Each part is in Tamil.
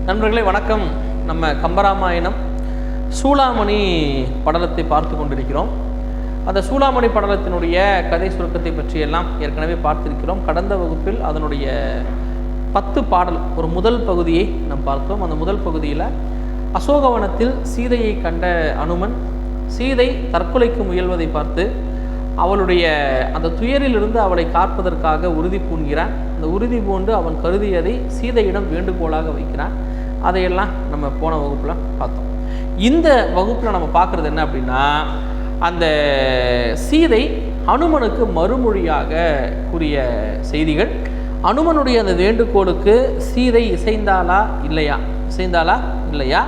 நண்பர்களே வணக்கம். நம்ம கம்பராமாயணம் சூளாமணி படலத்தை பார்த்து கொண்டிருக்கிறோம். அந்த சூளாமணி படலத்தினுடைய கதை சுருக்கத்தை பற்றியெல்லாம் ஏற்கனவே பார்த்திருக்கிறோம். கடந்த வகுப்பில் அதனுடைய 10 பாடல் ஒரு முதல் பகுதியை நாம் பார்த்தோம். அந்த முதல் பகுதியில் அசோகவனத்தில் சீதையை கண்ட அனுமன் சீதை தற்கொலைக்கு முயல்வதை பார்த்து அவளுடைய அந்த துயரிலிருந்து அவளை காப்பதற்காக உறுதி பூண்கிறான். அந்த உறுதி பூண்டு அவன் கருதியதை சீதையிடம் வேண்டுகோளாக வைக்கிறான். அதையெல்லாம் நம்ம போன வகுப்பில் பார்த்தோம். இந்த வகுப்பில் நம்ம பார்க்குறது என்ன அப்படின்னா, அந்த சீதை அனுமனுக்கு மறுமொழியாக கூறிய செய்திகள். அனுமனுடைய அந்த வேண்டுகோளுக்கு சீதை இசைந்தாளா இல்லையா,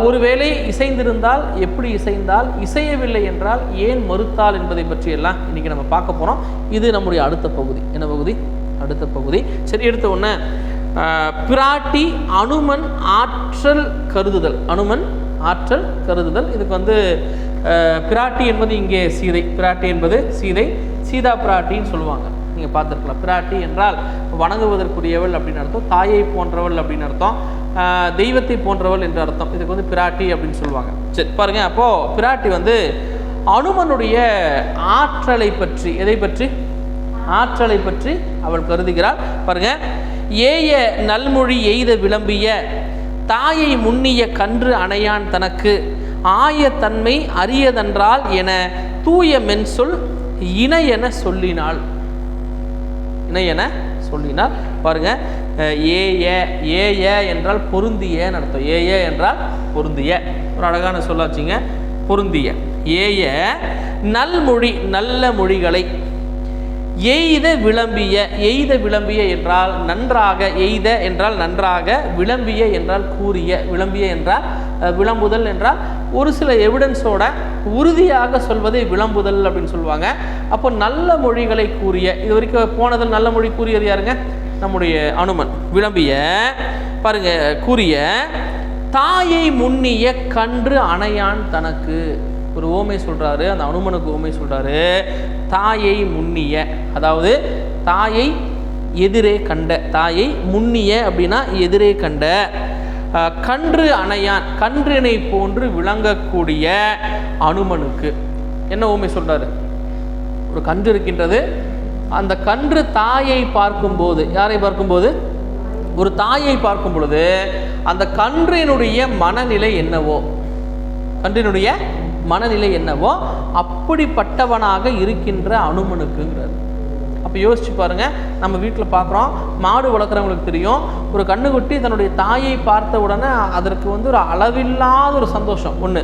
ஒருவேளை இசைந்திருந்தால் எப்படி இசைந்தால், இசையவில்லை என்றால் ஏன் மறுத்தாள் என்பதை பற்றியெல்லாம் இன்றைக்கி நம்ம பார்க்க போகிறோம். இது நம்முடைய அடுத்த பகுதி. என்ன பகுதி? அடுத்த பகுதி. சரி, எடுத்த உடனே பிராட்டி அனுமன் ஆற்றல் கருதுதல். அனுமன் ஆற்றல் கருதுதல். இதுக்கு பிராட்டி என்பது இங்கே சீதை. பிராட்டி என்பது சீதை, சீதா பிராட்டின்னு சொல்லுவாங்க. நீங்கள் பார்த்துருக்கலாம். பிராட்டி என்றால் வணங்குவதற்குரியவள் அப்படின்னு அர்த்தம், தாயை போன்றவள் அப்படின்னு அர்த்தம், தெய்வத்தை போன்றவள் என்று அர்த்தம். இதுக்கு பிராட்டி அப்படின்னு சொல்லுவாங்க. சரி பாருங்க, அப்போது பிராட்டி அனுமனுடைய ஆற்றலை பற்றி, எதை பற்றி? ஆற்றலை பற்றி அவள் கருதுகிறாள். பாருங்க, ஏய நல்மொழி எய்த விளம்பிய தாயை முன்னிய கன்று அணையான் தனக்கு ஆயத்தன்மை அரியதென்றால் என தூய மென்சொல் இணையென சொல்லினாள். இணையென சொல்லினாள். பாருங்க, ஏய என்றால் பொருந்தியன்னு அர்த்தம். ஏய என்றால் பொருந்திய, ஒரு அழகான சொல்லாச்சுங்க. பொருந்திய. ஏய நல்மொழி, நல்ல மொழிகளை, எய்த விளம்பிய. எய்த விளம்பிய என்றால் நன்றாக, எய்த என்றால் நன்றாக, விளம்பிய என்றால் கூறிய. விளம்பிய என்றால் விளம்புதல் என்றால் ஒரு சில எவிடன்ஸோட உறுதியாக சொல்வதை விளம்புதல் அப்படின்னு சொல்லுவாங்க. அப்போ நல்ல மொழிகளை கூறிய, இது வரைக்கும் போனதில் நல்ல மொழி கூறியது யாருங்க? நம்முடைய அனுமன். விளம்பிய பாருங்க, கூறிய தாயை முன்னிய கன்று அணையான் தனக்கு. ஒரு ஓமை சொல்கிறாரு, அந்த அனுமனுக்கு ஓமை சொல்கிறாரு. தாயை முன்னிய, அதாவது தாயை எதிரே கண்ட. தாயை முன்னிய அப்படின்னா எதிரே கண்ட. கன்று அணையான், கன்றினை போன்று விளங்கக்கூடிய அனுமனுக்கு என்ன ஓமை சொல்கிறாரு? ஒரு கன்று இருக்கின்றது. அந்த கன்று தாயை பார்க்கும்போது, யாரை பார்க்கும்போது? ஒரு தாயை பார்க்கும் பொழுது அந்த கன்றினுடைய மனநிலை என்னவோ, கன்றினுடைய மனநிலை என்னவோ அப்படிப்பட்டவனாக இருக்கின்ற அனுமனுக்குங்கிறார். அப்போ யோசிச்சு பாருங்க, நம்ம வீட்டில் பார்க்குறோம், மாடு வளர்க்குறவங்களுக்கு தெரியும், ஒரு கண்ணுக்குட்டி தன்னுடைய தாயை பார்த்த உடனே அதற்கு ஒரு அளவில்லாத ஒரு சந்தோஷம் ஒன்று.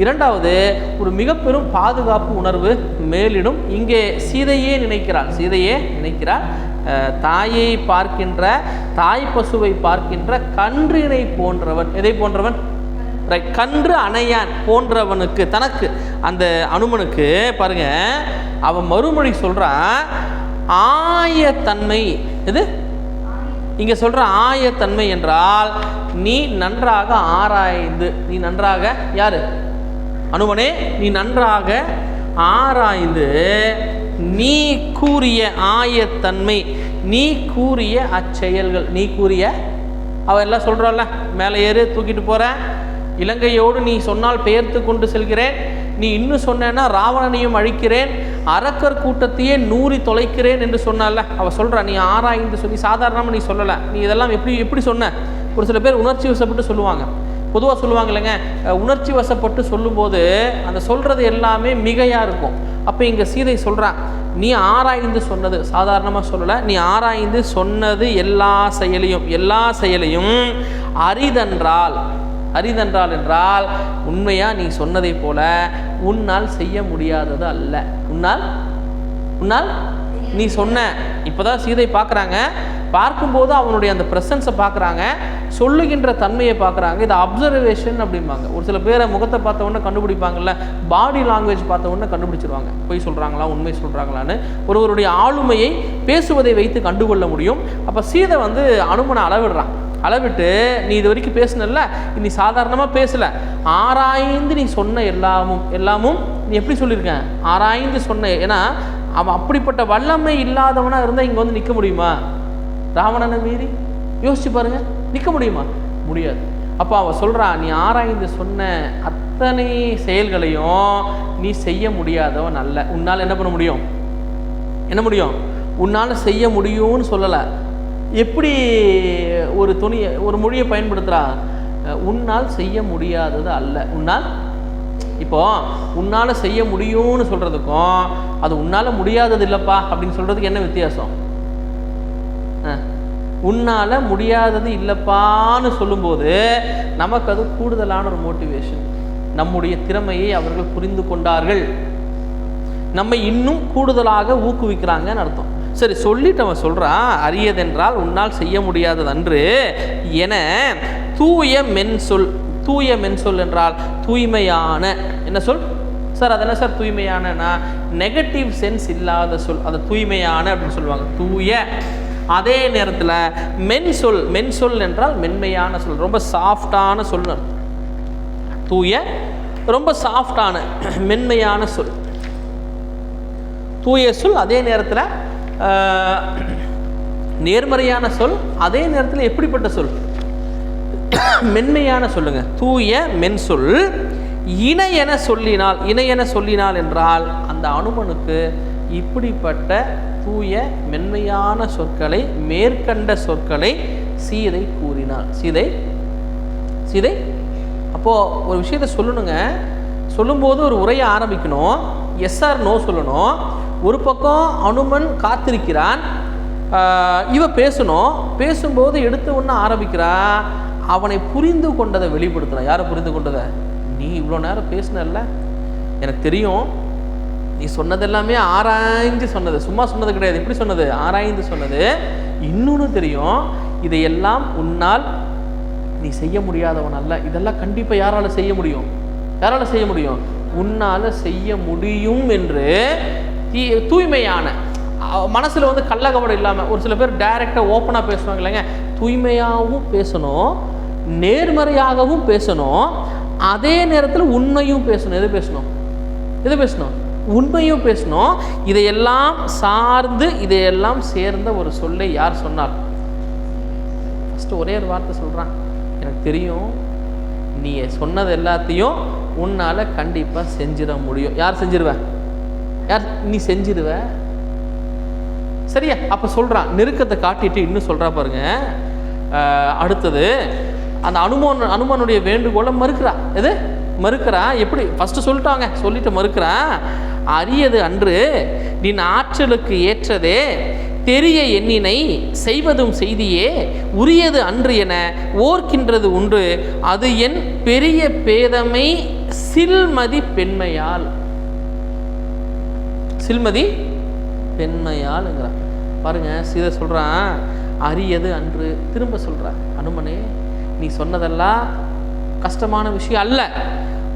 இரண்டாவது, ஒரு மிக பெரும் பாதுகாப்பு உணர்வு மேலிடும். இங்கே சீதையே நினைக்கிறாள். தாயை பார்க்கின்ற, தாய் பசுவை பார்க்கின்ற கன்றினை போன்றவன். எதை போன்றவன்? கன்று அணையான் போன்றவனுக்கு, தனக்கு, அந்த அனுமனுக்கு பாருங்க, அவன் மறுமொழி சொல்றான். ஆயத்தன்மை. எது இங்க சொல்ற ஆயத்தன்மை என்றால் நீ நன்றாக ஆராய்ந்து, நீ நன்றாக, யாரு? அனுமனே, நீ நன்றாக ஆராய்ந்து நீ கூறிய ஆயத்தன்மை, நீ கூறிய அச்செயல்கள், நீ கூறிய, அவ எல்லாம் சொல்றாள், மேலே ஏறு, தூக்கிட்டு போற, இலங்கையோடு நீ சொன்னால் பெயர்த்து கொண்டு செல்கிறேன், நீ இன்னும் சொன்னேன்னா ராவணனையும் அழிக்கிறேன், அரக்கர் கூட்டத்தையே நூறி தொலைக்கிறேன் என்று சொன்னால. அவள் சொல்கிறா, நீ ஆராய்ந்து சொல்லி, சாதாரணமாக நீ சொல்லலை, நீ இதெல்லாம் எப்படி சொன்ன? ஒரு சில பேர் உணர்ச்சி வசப்பட்டு சொல்லுவாங்க. பொதுவாக சொல்லுவாங்க இல்லைங்க, உணர்ச்சி வசப்பட்டு சொல்லும்போது அந்த சொல்கிறது எல்லாமே மிகையாக இருக்கும். அப்போ இங்கே சீதை சொல்கிறான், நீ ஆராய்ந்து சொன்னது, சாதாரணமாக சொல்லலை, நீ ஆராய்ந்து சொன்னது எல்லா செயலையும் அரிதென்றால் என்றால் உண்மையா நீ சொன்னதை போல உன்னால் செய்ய முடியாதது அல்ல. உன்னால் நீ சொன்ன. இப்போதான் சீதை பார்க்குறாங்க. பார்க்கும்போது அவனுடைய அந்த ப்ரெசன்ஸை பார்க்குறாங்க, சொல்லுகின்ற தன்மையை பார்க்குறாங்க. இது அப்சர்வேஷன் அப்படிம்பாங்க. ஒரு சில பேரை முகத்தை பார்த்த உடனே கண்டுபிடிப்பாங்கல்ல, பாடி லாங்குவேஜ் பார்த்த உடனே கண்டுபிடிச்சிருவாங்க, பொய் சொல்கிறாங்களா உண்மை சொல்கிறாங்களான்னு. ஒருவருடைய ஆளுமையை பேசுவதை வைத்து கண்டுகொள்ள முடியும். அப்போ சீதை அனுமனை அளவிட்டு, நீ இது வரைக்கும் பேசுனல்ல, நீ சாதாரணமாக பேசலை, ஆராய்ந்து நீ சொன்ன எல்லாமும் நீ எப்படி சொல்லியிருக்க? ஆராய்ந்து சொன்ன. ஏன்னா அவன் அப்படிப்பட்ட வல்லமை இல்லாதவனாக இருந்தால் இங்கே நிற்க முடியுமா? ராவணனை மீறி யோசிச்சு பாருங்க, நிற்க முடியுமா? முடியாது. அப்போ அவன் சொல்கிறான், நீ ஆராய்ந்து சொன்ன அத்தனை செயல்களையும் நீ செய்ய முடியாதவன் அல்ல. உன்னால் என்ன பண்ண முடியும்? என்ன முடியும்? உன்னால் செய்ய முடியும்னு சொல்லலை. எப்படி ஒரு மொழியை பயன்படுத்துகிறா? உன்னால் செய்ய முடியாதது அல்ல. உன்னால் செய்ய முடியும்னு சொல்கிறதுக்கும் அது உன்னால் முடியாதது இல்லைப்பா அப்படின்னு சொல்கிறதுக்கு என்ன வித்தியாசம்? உன்னால் முடியாதது இல்லைப்பான்னு சொல்லும்போது நமக்கு அது கூடுதலான ஒரு மோட்டிவேஷன். நம்முடைய திறமையை அவர்கள் புரிந்து கொண்டார்கள், நம்மை இன்னும் கூடுதலாக ஊக்குவிக்கிறாங்கன்னு அர்த்தம். சரி, சொல்லிட்டு அவன் சொல்கிறான், அரியதென்றால் உன்னால் செய்ய முடியாதது அன்று என தூய மென்சொல். தூய மென்சொல் என்றால் தூய்மையான. என்ன சொல் சார்? அது என்ன சார் தூய்மையானனா? நெகட்டிவ் சென்ஸ் இல்லாத சொல், அதை தூய்மையான அப்படின்னு சொல்லுவாங்க. தூய. அதே நேரத்தில் மென்சொல். மென்சொல் என்றால் மென்மையான சொல், ரொம்ப சாஃப்டான சொல். தூய ரொம்ப சாஃப்டான மென்மையான சொல், தூய சொல். அதே நேரத்தில் நேர்மறையான சொல். அதே நேரத்தில் எப்படிப்பட்ட சொல்? மென்மையான சொல்லுங்க. தூய மென்சொல். இணையென சொல்லினால். இணையென சொல்லினால் என்றால் அந்த அனுமனுக்கு இப்படிப்பட்ட தூய மென்மையான சொற்களை, மேற்கண்ட சொற்களை சீதை கூறினாள். சீதை அப்போது ஒரு விஷயத்தை சொல்லணுங்க. சொல்லும்போது ஒரு உரையை ஆரம்பிக்கணும், எஸ் ஆர் நோ சொல்லணும். ஒரு பக்கம் அனுமன் காத்திருக்கிறான், இவ பேசணும். பேசும்போது எடுத்த ஒன்று ஆரம்பிக்கிறான், அவனை புரிந்து கொண்டதை வெளிப்படுத்துகிறான். யாரை புரிந்து கொண்டதை? நீ இவ்வளோ நேரம் பேசினல்ல, எனக்கு தெரியும், நீ சொன்னது எல்லாமே ஆராய்ந்து சொன்னது, சும்மா சொன்னது கிடையாது. எப்படி சொன்னது? ஆராய்ந்து சொன்னது. இன்னொன்று தெரியும், இதையெல்லாம் உன்னால் நீ செய்ய முடியாதவன் அல்ல. இதெல்லாம் கண்டிப்பாக யாரால் செய்ய முடியும்? யாரால் செய்ய முடியும்? உன்னால் செய்ய முடியும் என்று தூய்மையான மனசில் வந்து கள்ளக்கபடம் இல்லாமல். ஒரு சில பேர் டைரெக்டாக ஓப்பனாக பேசுவாங்க இல்லைங்க. தூய்மையாகவும் பேசணும், நேர்மறையாகவும் பேசணும், அதே நேரத்தில் உண்மையும் பேசணும். எது பேசணும்? உண்மையும் பேசணும். இதையெல்லாம் சார்ந்து, இதையெல்லாம் சேர்ந்த ஒரு சொல்லை யார் சொன்னார்? ஃபஸ்ட்டு ஒரே ஒரு வார்த்தை சொல்கிறான், எனக்கு தெரியும், நீ சொன்னது எல்லாத்தையும் உன்னால் கண்டிப்பாக செஞ்சிட முடியும். யார் செஞ்சிருவ? நீ செஞ்சிருவ. சரியா? அப்போ சொல்கிறான், நெருக்கத்தை காட்டிட்டு இன்னும் சொல்கிறா பாருங்க. அடுத்தது அந்த அனுமனுடைய வேண்டுகோளை மறுக்கிறா. எது மறுக்கிறா? எப்படி? ஃபஸ்ட்டு சொல்லிட்டு மறுக்கிறா. அரியது அன்று நின் ஆற்றலுக்கு ஏற்றதே, தெரிய எண்ணினை செய்வதும் செய்தியே, உரியது அன்று என ஓர்க்கின்றது உண்டு, அது என் பெரிய பேதமை சில்மதி பெண்மையால். சில்மதி பெண்மையால்ங்கிறான் பாருங்க. சீதை சொல்கிறான், அரியது அன்று. திரும்ப சொல்கிறான், அனுமனே, நீ சொன்னதெல்லாம் கஷ்டமான விஷயம் அல்ல,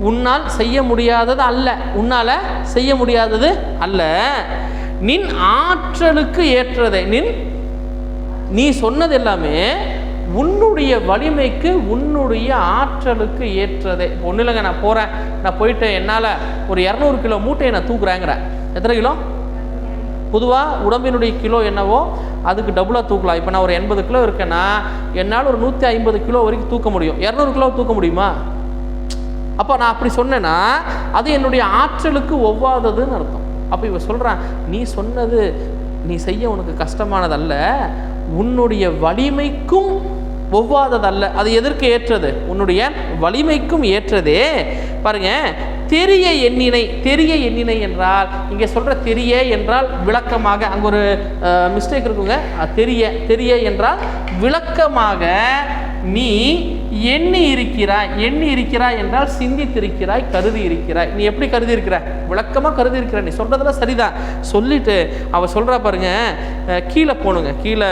உன்னால் செய்ய முடியாதது அல்ல, உன்னால் செய்ய முடியாதது அல்ல, நின் ஆற்றலுக்கு ஏற்றதே. நீ சொன்னது எல்லாமே உன்னுடைய வலிமைக்கு, உன்னுடைய ஆற்றலுக்கு ஏற்றதே. ஒன்றும் இல்லைங்க, நான் போகிறேன், நான் போயிட்டு என்னால் ஒரு 200 கிலோ மூட்டையை நான் தூக்குறேங்கிறேன். எத்தனை கிலோ? பொதுவாக உடம்பினுடைய கிலோ என்னவோ அதுக்கு டபுளாக தூக்கலாம். இப்போ நான் ஒரு 80 கிலோ இருக்கேன்னா என்னால் ஒரு 150 கிலோ வரைக்கும் தூக்க முடியும். 200 கிலோ தூக்க முடியுமா? அப்போ நான் அப்படி சொன்னேன்னா அது என்னுடைய ஆற்றலுக்கு ஒவ்வாததுன்னு அர்த்தம். அப்போ இவ சொல்கிறான், நீ சொன்னது நீ செய்ய உனக்கு கஷ்டமானதல்ல, உன்னுடைய வலிமைக்கும் ஒவ்வாததல்ல, அது எதற்கு ஏற்றது? உன்னுடைய வலிமைக்கும் ஏற்றதே. பாருங்க, தெரிய எண்ணினை. தெரிய எண்ணினை என்றால் இங்கே சொல்கிற தெரிய என்றால் விளக்கமாக, அங்கே ஒரு மிஸ்டேக் இருக்குங்க. தெரிய என்றால் விளக்கமாக நீ எண்ணி இருக்கிறாய் என்றால் சிந்தித்திருக்கிறாய், கருதி இருக்கிறாய். நீ எப்படி கருதி இருக்கிறாய்? விளக்கமாக கருதி இருக்கிறாய். நீ சொல்கிறதெல்லாம் சரிதான். சொல்லிட்டு அவள் சொல்கிறா பாருங்க, கீழே போகணுங்க, கீழே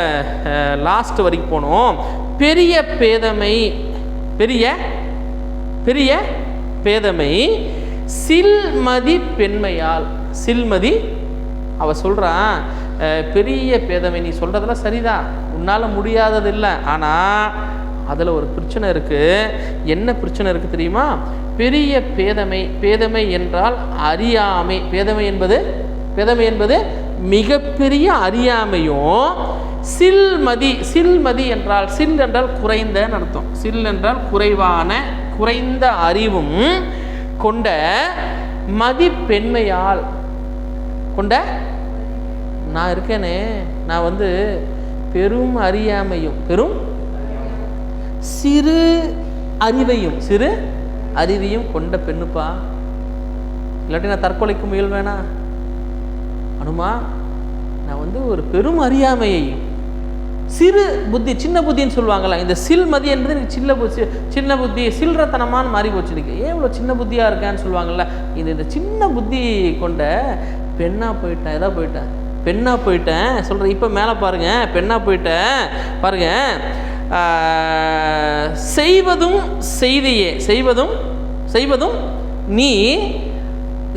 லாஸ்ட் வரைக்கும் போகணும். பெரிய பேதமை, பெரிய பேதமை சில்மதி பெண்மையால். சில்மதி அவ சொல்கிறான், பெரிய பேதமை, நீ சொல்கிறதெல்லாம் சரிதான், உன்னால் முடியாதது இல்லை, ஆனால் அதில் ஒரு பிரச்சனை இருக்குது. என்ன பிரச்சனை இருக்குது தெரியுமா? பெரிய பேதமை. பேதமை என்றால் அறியாமை. பேதமை என்பது மிகப்பெரிய அறியாமையும் சில்மதி. சில்மதி என்றால், சில் என்றால் குறைந்தன்னு அர்த்தம். சில் என்றால் குறைவான, குறைந்த அறிவும் கொண்ட மதிப்பெண்மையால் கொண்ட. நான் இருக்கேனே, நான் பெரும் அறியாமையும் பெரும் சிறு அறிவையும் கொண்ட பெண்ணுப்பா. இல்லாட்டி நான் தற்கொலைக்கு முயல்வேனா? அனுமா, நான் ஒரு பெரும் அறியாமையையும் சிறு புத்தி, சின்ன புத்தின்னு சொல்லுவாங்களா, இந்த சில்மதி என்பது சின்ன புத்தி, சில்றத்தனமானு மாறி போச்சுருக்கு. ஏன் இவ்வளோ சின்ன புத்தியாக இருக்கேன்னு சொல்லுவாங்கள்ல, இந்த சின்ன புத்தி கொண்ட பெண்ணாக போயிட்டேன். எதா போயிட்டேன்? பெண்ணாக போயிட்டேன் சொல்கிறேன். இப்போ மேலே பாருங்கள், பெண்ணாக போயிட்டேன் பாருங்கள். செய்வதும் செய்தியே, செய்வதும்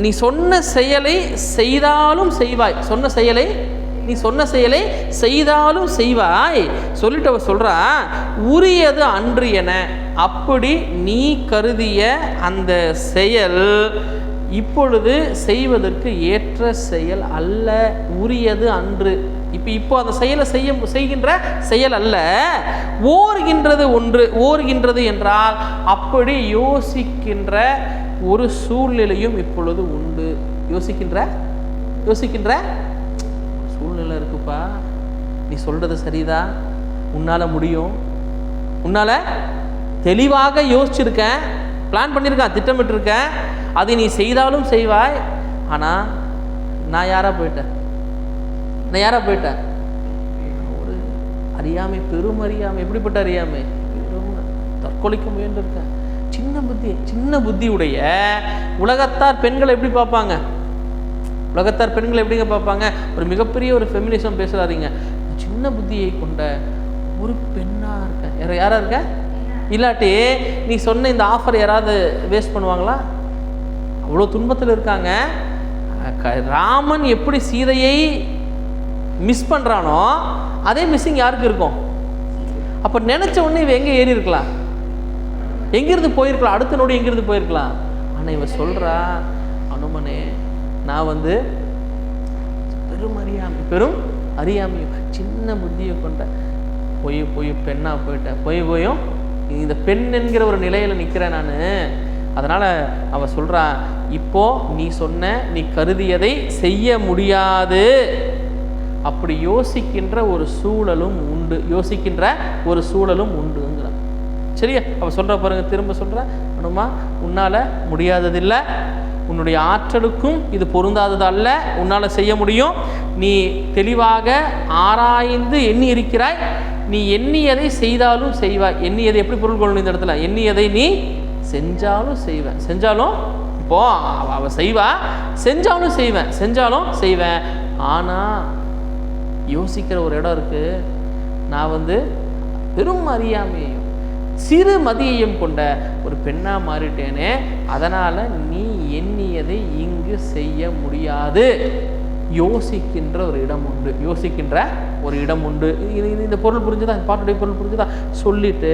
நீ சொன்ன செயலை செய்தாலும் செய்வாய். நீ சொன்ன செயலை செய்தாலும் செய்வாய் சொல்லிட்டு அவ சொல்றா, உரியது அன்று என. அப்படி நீ கருதிய அந்த செயல் இப்பொழுது செய்வதற்கு ஏற்ற செயல் அல்ல. உரியது அன்று. இப்போ அந்த செயலை செய்கின்ற செயல் அல்ல. ஓர்கின்றது என்றால் அப்படி யோசிக்கின்ற ஒரு சூழ்நிலையும் இப்பொழுது உண்டு. யோசிக்கின்ற சூழ்நிலை இருக்குப்பா. நீ சொல்றது சரிதான், உன்னால முடியும், உன்னால தெளிவாக யோசிச்சிருக்கேன், பிளான் பண்ணியிருக்கேன், திட்டமிட்டிருக்கேன், அதை நீ செய்தாலும் செய்வாய். ஆனால் நான் யாரா போயிட்டேன்? ஒரு அறியாமை, பெரும் அறியாமை. எப்படிப்பட்ட அறியாமை? தற்கொலைக்கு முயன்றிருக்கேன். சின்ன புத்தியுடைய உலகத்தார் பெண்களை எப்படி பார்ப்பாங்க? எப்படிங்க பார்ப்பாங்க? ஒரு மிகப்பெரிய ஒரு ஃபெமினிசம் பேசுறாதீங்க. சின்ன புத்தியை கொண்ட ஒரு பெண்ணா இருக்க. யாரா இருக்க? இல்லாட்டி நீ சொன்ன இந்த ஆஃபர் யாராவது வேஸ்ட் பண்ணுவாங்களா? அவ்வளோ துன்பத்தில் இருக்காங்க. ராமன் எப்படி சீதையை மிஸ் பண்ணுறானோ அதே மிஸ்ஸிங் யாருக்கு இருக்கும்? அப்போ நினச்ச உடனே இவ எங்கே ஏறி இருக்கலாம்? எங்கிருந்து போயிருக்கலாம்? அடுத்த நோடி எங்கிருந்து போயிருக்கலாம்? ஆனால் இவ சொல்கிறா, அனுமனே நான் பெரும் அறியாமையும் சின்ன புத்தியை கொண்ட போய் பெண்ணாக போயிட்டேன். போயும் இந்த பெண் என்கிற ஒரு நிலையில் நிற்கிறேன் நான். அதனால் அவள் சொல்கிறா, இப்போ நீ நீ கருதியதை செய்ய முடியாது. அப்படி யோசிக்கின்ற ஒரு சூழலும் உண்டுங்கிறான். சரியா? அவள் சொல்கிற பாருங்க, திரும்ப சொல்கிற, அனுமா உன்னால் முடியாததில்லை, உன்னுடைய ஆற்றலுக்கும் இது பொருந்தாதது அல்ல, உன்னால் செய்ய முடியும். நீ தெளிவாக ஆராய்ந்து எண்ணி இருக்கிறாய். நீ எண்ணியதை செய்தாலும் செய்வாய். எண்ணியதை எப்படி பொருள் கொள்ளணும் இந்த இடத்துல? எண்ணியதை நீ செஞ்சாலும் இப்போ அவ செய்வா, செஞ்சாலும் செய்வேன். ஆனால் யோசிக்கிற ஒரு இடம் இருக்கு. நான் பெரும் அறியாமையையும் சிறு மதியையும் கொண்ட ஒரு பெண்ணா மாறிட்டேனே, அதனால நீ எண்ணியதை இங்கு செய்ய முடியாது. யோசிக்கின்ற ஒரு இடம் உண்டு. இந்த பொருள் புரிஞ்சுதா? பாட்டுடைய பொருள் புரிஞ்சுதா? சொல்லிட்டு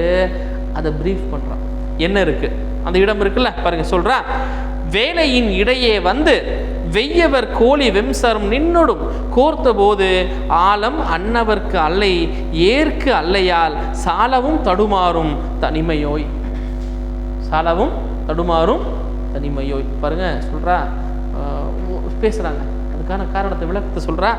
அதை பிரீஃப் பண்றான். என்ன இருக்கு அந்த இடம் இருக்குல்ல பாருங்க. சொல்றா, வேலையின் இடையே வெய்யவர் கோழி வெம்சரம் நின்னொடும் கோர்த்த போது ஆலம் அன்னவர்க்கு அல்லை ஏற்கு அல்லையால் சாலவும் தடுமாறும் தனிமையோய். பாருங்க சொல்றா, பேசுறாங்க. அதுக்கான காரணத்தை விளக்கத்தை சொல்றா.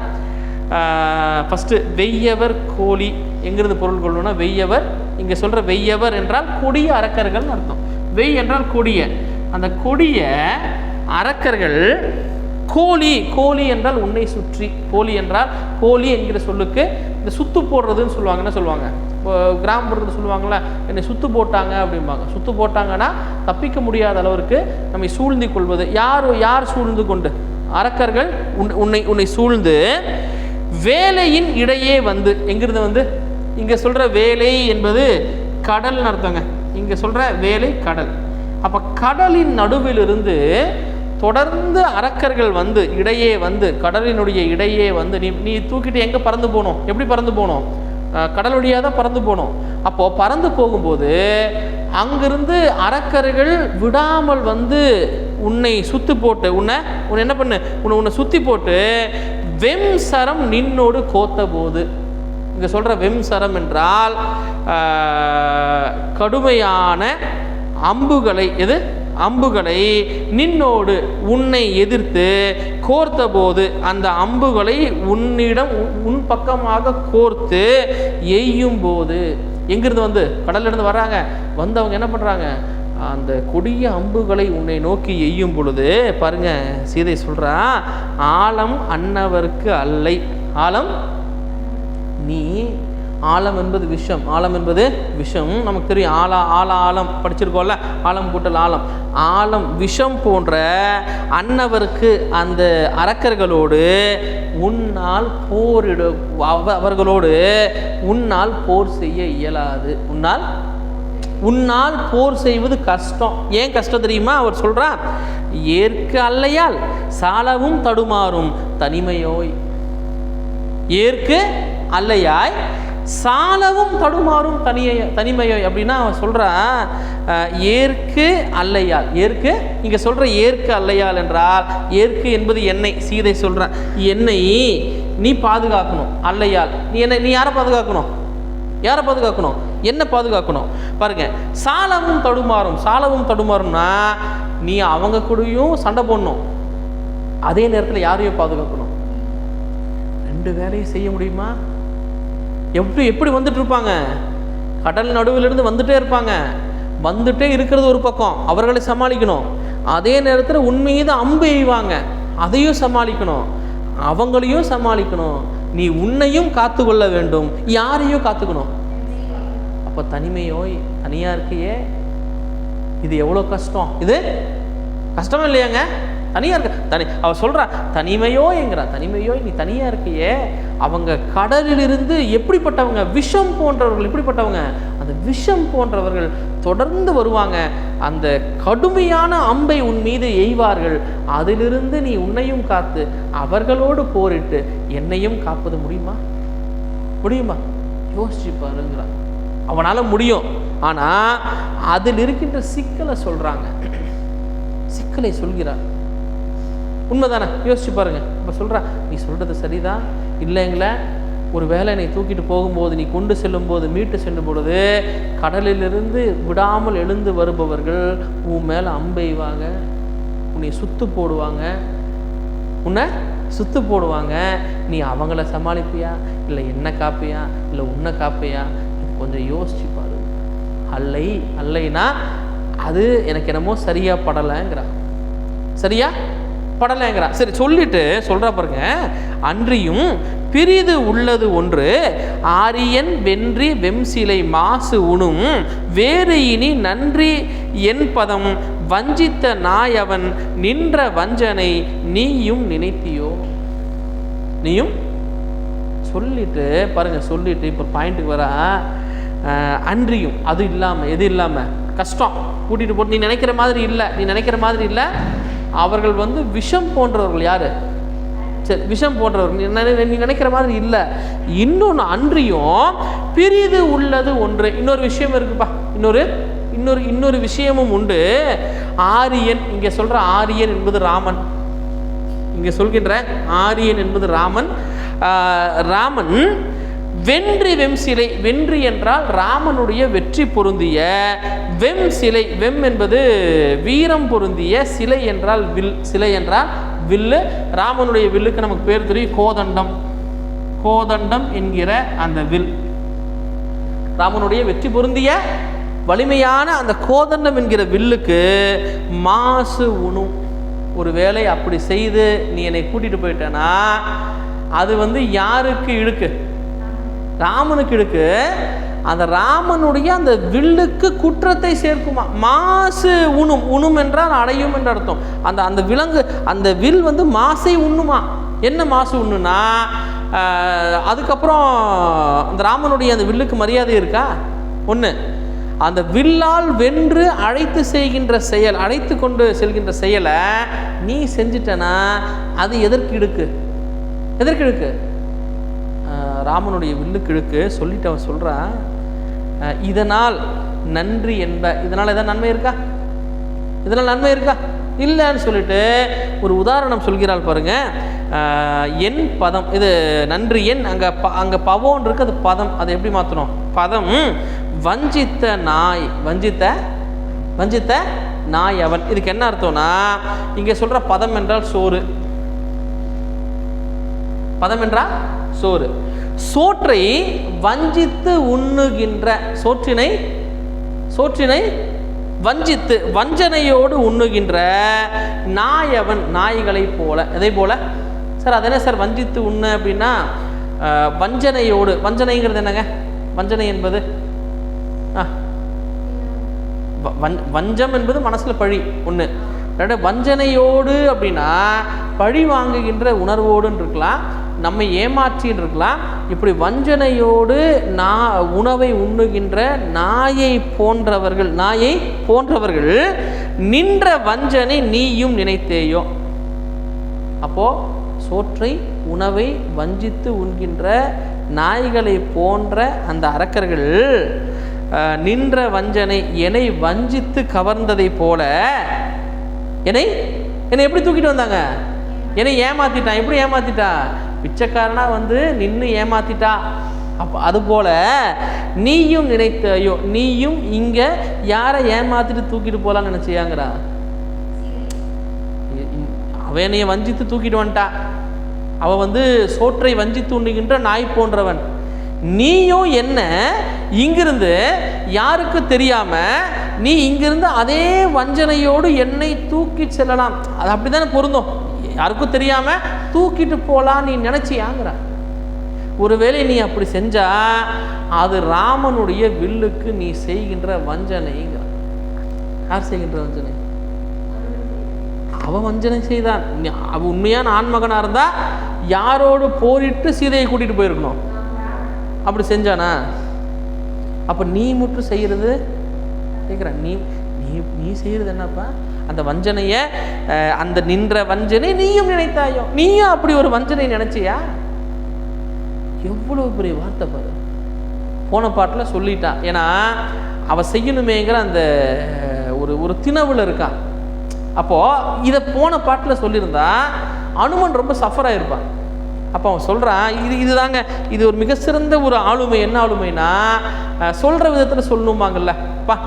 ஃபர்ஸ்ட் வெய்யவர் கோழி எங்கிருந்து பொருள் கொள்ளணும்னா, வெய்யவர் இங்க சொல்ற வெய்யவர் என்றால் கொடிய அரக்கர்கள் அர்த்தம். வெய் என்றால் கொடிய, அந்த கொடிய அரக்கர்கள். கோழி என்றால் உன்னை சுற்றி. கோழி என்கிற சொல்லுக்கு இந்த சுத்து போடுறதுன்னு சொல்லுவாங்க. என்ன சொல்லுவாங்க? இப்போ கிராமப்புறத்தில் சொல்லுவாங்களா, என்னை சுத்து போட்டாங்க அப்படிம்பாங்க. சுத்து போட்டாங்கன்னா தப்பிக்க முடியாத அளவிற்கு நம்மை சூழ்ந்து கொள்வது. யார் சூழ்ந்து கொண்டு? அரக்கர்கள் உன்னை சூழ்ந்து. வேலையின் இடையே எங்கிருந்து இங்க சொல்ற வேலை என்பது கடல் அர்த்தங்க. இங்க சொல்ற வேலை கடல். அப்ப கடலின் நடுவிலிருந்து தொடர்ந்து அரக்கர்கள் இடையே கடலினுடைய இடையே நீ தூக்கிட்டு எங்க பறந்து போகணும்? எப்படி பறந்து போகணும்? கடல் வழியாக தான் பறந்து போகணும். அப்போ பறந்து போகும்போது அங்கிருந்து அரக்கர்கள் விடாமல் உன்னை சுத்தி போட்டு உன்னை என்ன பண்ணு, உன்னை சுத்தி போட்டு வெம்சரம் நின்னோடு கோத்த போது. இங்கே சொல்கிற வெம்சரம் என்றால் கடுமையான அம்புகளை அம்புகளை நின்னோடு உன்னை எதிர்த்து கோர்த்த போது அந்த அம்புகளை உன்னிடம் உன் பக்கமாக கோர்த்து எய்யும் போது, எங்கிருந்து வந்து கடலிருந்து வர்றாங்க, வந்தவங்க என்ன பண்ணுறாங்க, அந்த கொடிய அம்புகளை உன்னை நோக்கி எய்யும் பொழுது பாருங்க, சீதை சொல்றா, ஆழம் அன்னவருக்கு அல்லை. ஆழம் நீ, ஆழம் என்பது விஷம், ஆழம் என்பது விஷம் நமக்கு தெரியும். ஆழம் படிச்சிருக்கோம்ல, ஆழம் கூட்டல் ஆழம். ஆழம் விஷம் போன்ற அன்னவருக்கு அந்த அரக்கர்களோடு உன்னால் போரிட, அவர்களோடு உன்னால் போர் செய்ய இயலாது. உன்னால் போர் செய்வது கஷ்டம். ஏன் கஷ்டம் தெரியுமா? அவர் சொல்றார், ஏற்க அல்லையால் சாலவும் தடுமாறும் தனிமையோய். ஏற்க அல்லையாய் சாலவும் தடுமாறும் தனிமையோய் அப்படின்னா அவன் சொல்றான், ஏற்கு அல்லையால். ஏற்கு இங்க சொல்ற ஏற்கு அல்லையால் என்றால், ஏற்கு என்பது என்னை. சீதை சொல்ற என்னை நீ பாதுகாக்கணும். அல்லையால் நீ யாரை பாதுகாக்கணும்? யாரை பாதுகாக்கணும்? என்ன பாதுகாக்கணும்? பாருங்க, சாலவும் தடுமாறும். சாலவும் தடுமாறும்னா நீ அவங்க கூடயும் சண்டை போடணும், அதே நேரத்தில் யாரையும் பாதுகாக்கணும். ரெண்டு வேலையும் செய்ய முடியுமா? எப்படி வந்துட்டு இருப்பாங்க? கடல் நடுவிலிருந்து வந்துட்டே இருப்பாங்க. வந்துட்டே இருக்கிறது ஒரு பக்கம், அவர்களை சமாளிக்கணும். அதே நேரத்தில் உண்மையீது அம்பு எய்வாங்க, அதையும் சமாளிக்கணும், அவங்களையும் சமாளிக்கணும். நீ உன்னையும் காத்து கொள்ள வேண்டும், யாரையும் காத்துக்கணும். அப்போ தனிமையோய், தனியாக இருக்கையே, இது எவ்வளோ கஷ்டம். இது கஷ்டம் இல்லையாங்க? தனியாக இருக்க அவ சொல்கிறா, தனிமையோங்கிறா. தனிமையோய் நீ தனியாக இருக்கையே. அவங்க கடலிலிருந்து எப்படிப்பட்டவங்க? விஷம் போன்றவர்கள். எப்படிப்பட்டவங்க? அந்த விஷம் போன்றவர்கள் தொடர்ந்து வருவாங்க, அந்த கடுமையான அம்பை உன் மீது எய்வார்கள். அதிலிருந்து நீ உன்னையும் காத்து அவர்களோடு போரிட்டு என்னையும் காப்பது முடியுமா? யோசிச்சு பாருங்கிறான். அவனால் முடியும், ஆனால் அதில் இருக்கின்ற சிக்கலை சொல்கிறாங்க, சிக்கலை சொல்கிறார். உண்மைதானே? யோசிச்சு பாருங்க. இப்போ சொல்கிறா, நீ சொல்கிறது சரிதான், இல்லைங்களே ஒரு வேளை நீ தூக்கிட்டு போகும்போது, நீ கொண்டு செல்லும் போது, மீட்டு செல்லும் பொழுது கடலிலிருந்து விடாமல் எழுந்து வருபவர்கள் உன் மேலே அம்பெய்வாங்க, உன்னை சுத்து போடுவாங்க. நீ அவங்கள சமாளிப்பியா, இல்லை என்ன காப்பியா, இல்லை உன்னை காப்பியா? கொஞ்சம் யோசிச்சு பாரு. அல்லைனா அது எனக்கு என்னமோ சரியா படலைங்கிறா. சரி சொல்லிட்டு சொல்றா பாருங்க, அன்றியும் பிரிது உள்ளது ஒன்று, ஆரியன் வென்றி வெம்சிலை மாசு உணும், வேறு இனி நன்றி என் பதம் வஞ்சித்த நாயவன் நின்ற வஞ்சனை நீயும் நினைத்தியோ. நீயும் சொல்லிட்டு பாருங்க, சொல்லிட்டு இப்போ பாயிண்ட்டுக்கு வர, அன்றியும் அது இல்லாமல், எது இல்லாமல் கஷ்டம் கூட்டிகிட்டு போட்டு நீ நினைக்கிற மாதிரி இல்லை. அவர்கள் வந்து விஷம் போன்றவர்கள். யாரு? சரி, விஷம் போன்றவர்கள் நீ நினைக்கிற மாதிரி இல்லை. இன்னொன்று, அன்றியும் பிரிது உள்ளது ஒன்று. இன்னொரு விஷயம் இருக்குப்பா, இன்னொரு விஷயமும் உண்டு. ஆரியன், இங்கே சொல்ற ஆரியன் என்பது ராமன். இங்கே சொல்கின்ற ஆரியன் என்பது ராமன். ராமன் வென்றி வெம்சிலை. வென்றி என்றால் ராமனுடைய வெற்றி பொருந்திய, வெம் சிலை, வெம் என்பது வீரம் பொருந்திய, சிலை என்றால் வில், சிலை என்றால் வில்லு. ராமனுடைய வில்லுக்கு நமக்கு பேர் தெரியும், கோதண்டம் என்கிற அந்த வில். ராமனுடைய வெற்றி பொருந்திய வலிமையான அந்த கோதண்டம் என்கிற வில்லுக்கு மாசு உணும். ஒரு வேளை அப்படி செய்து நீ என்னை கூட்டிட்டு போயிட்டேன்னா அது வந்து யாருக்கு இழுக்கு? ராமனுக்கு இழுக்கு. அந்த ராமனுடைய அந்த வில்லுக்கு குற்றத்தை சேர்க்குமா. மாசு உணும் என்றால் அடையும் என்று அர்த்தம். அந்த விலங்கு, அந்த வில் வந்து மாசை உண்ணுமா. என்ன மாசு உண்ணுனா, அதுக்கப்புறம் அந்த ராமனுடைய அந்த வில்லுக்கு மரியாதை இருக்கா? ஒன்று, அந்த வில்லால் வென்று அழைத்து கொண்டு செல்கின்ற செயலை நீ செஞ்சிட்டனா அது எதற்கு இழுக்கு? ராமனுடைய வில்லுக்கு இழுக்கு. சொல்லிட்டு அவன் சொல்றான், இதனால் நன்றி என்ப. இதனால் ஏதாவது நன்மை இருக்கா? இல்லைன்னு சொல்லிட்டு ஒரு உதாரணம் சொல்கிறாள் பாருங்க. என் பதம், இது நன்றி எண், அங்கே பவோன்னு இருக்கு, அது பதம். அதை எப்படி மாற்றணும்? பதம் வஞ்சித்த நாய், வஞ்சித்த நாய் அவன். இதுக்கு என்ன அர்த்தம்னா, இங்கே சொல்கிற பதம் என்றால் சோறு. பதம் என்றால் சோறு. சோற்றை வஞ்சித்து உண்ணுகின்ற, சோற்றினை வஞ்சித்து வஞ்சனையோடு உண்ணுகின்ற நாயவன், நாய்களை போல. எதை போல சார்? அது என்ன சார் வஞ்சித்து உண்ண அப்படின்னா? வஞ்சனையோடு. வஞ்சனைங்கிறது என்னங்க? வஞ்சனை என்பது வஞ்சம் என்பது மனசுல பழி ஒன்று. ரெண்டு, வஞ்சனையோடு அப்படின்னா பழி வாங்குகின்ற உணர்வோடுன்னு இருக்கலாம், நம்மை ஏமாற்றின்னு இருக்கலாம். இப்படி வஞ்சனையோடு உணவை உண்ணுகின்ற நாயை போன்றவர்கள் நின்ற வஞ்சனை நீயும் நினைத்தேயோ. அப்போ சோற்றை உணவை வஞ்சித்து உண்கின்ற நாய்களை போன்ற அந்த அரக்கர்கள் நின்ற வஞ்சனை, என்னை வஞ்சித்து கவர்ந்ததை போல என்னை எப்படி தூக்கிட்டு வந்தாங்க? என்னை ஏமாத்திட்டான். எப்படி ஏமாத்திட்டா? பிச்சைக்காரனா வந்து நின்று ஏமாத்திட்டா. அப்போ அதுபோல நீயும் நினைத்தையோ, நீயும் இங்கே யாரை ஏமாத்திட்டு தூக்கிட்டு போகலான்னு நினச்சியாங்கிறா? அவன் என்னைய வஞ்சித்து தூக்கிட்டு வந்துட்டா. அவன் வந்து சோற்றை வஞ்சித்து உண்ணுகின்ற நாய் போன்றவன். நீயும் என்ன இங்கிருந்து யாருக்கு தெரியாம நீ இங்கிருந்து அதே வஞ்சனையோடு என்னை தூக்கி செல்லலாம். அது அப்படித்தானே பொருந்தும். யாருக்கும் தெரியாம தூக்கிட்டு போலாம் நீ நினைச்சியாங்கிற. ஒருவேளை நீ அப்படி செஞ்சா அது ராமனுடைய வில்லுக்கு நீ செய்கின்ற வஞ்சனைங்கிற. யார் செய்கின்ற வஞ்சனை? அவன் வஞ்சனை செய்தான். அவ உண்மையான ஆண்மகனா இருந்தா யாரோடு போரிட்டு சீதையை கூட்டிட்டு போயிருக்கணும். அப்படி செஞ்சானா? அப்ப நீ மட்டும் செய்யறது கேட்குற, நீ நீ நீ செய்யறது என்னப்பா? அந்த வஞ்சனைய, அந்த நின்ற வஞ்சனை நீயும் நினைத்தாயோ. நீயும் அப்படி ஒரு வஞ்சனை நினைச்சியா? எவ்வளவு பெரிய வார்த்தை பாரு. போன பாட்டில் சொல்லிட்டான். ஏன்னா அவ செய்யணுமேங்கிற அந்த ஒரு திணவுல இருக்கான். அப்போ இதை போன பாட்டில் சொல்லியிருந்தா அனுமன் ரொம்ப சஃபர் ஆயிருப்பான். அப்போ அவன் சொல்கிறான், இதுதாங்க இது ஒரு மிக சிறந்த ஒரு ஆளுமை. என்ன ஆளுமைனா, சொல்கிற விதத்தில் சொல்லணுமாங்கல்ல.